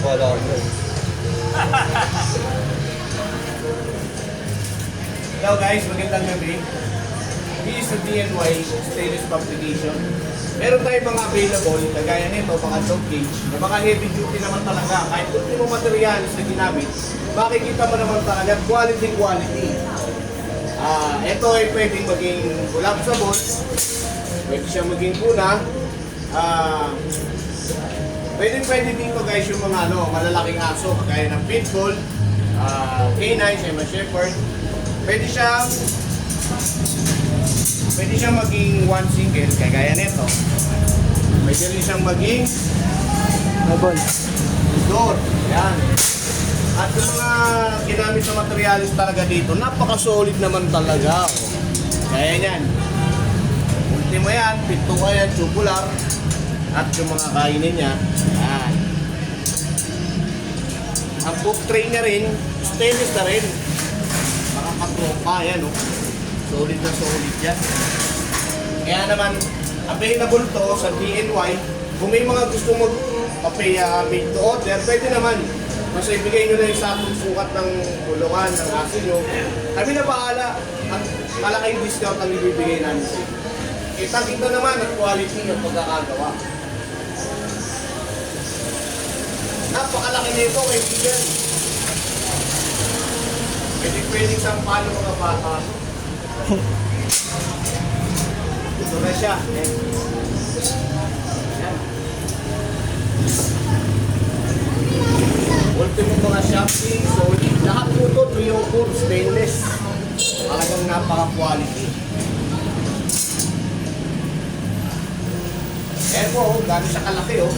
pala ako. Hello guys, magandang gabi. This is the DNY stainless fabrication. Meron tayong mga available, kagaya nito, mga dog cage, na mga heavy duty naman talaga. Kahit ultimo materials na ginamit, makikita mo naman talaga quality. Ito ay pwedeng maging collapsible, pwede siya maging kuna. Pwede dito guys yung mga malalaking aso, kagaya ng pitbull, canine, German shepherd. Pwede siyang maging one single, kagaya nito. Pwede rin siyang maging door. Yan. At yung mga ginamit na materialis talaga dito, napaka-solid naman talaga. Kaya yan. Ultimo yan, pintuka yan, tubular. At yung mga kainin niya, yan. Ang book tray niya rin, stainless na rin. Makapatropa yan, oh. Solid na solid yan. Kaya naman, available to sa DNY. Kung may mga gusto mag-made to order, pwede naman. Basta ibigay nyo na yung sakong sukat ng kulungan, ng aso nyo. Kami na bahala. At malaking discount ang ibibigay namin. Kita naman ang quality ng pagkakagawa. Napakalaki nito, kaibigan. Pwede sampalo mga bata. Ito na siya. Ayan. Ultimo mga shopping, solid. Lahat po ito, pure stainless. Talagang napaka-quality. Ayan po, gano'n siya kalaki, oh.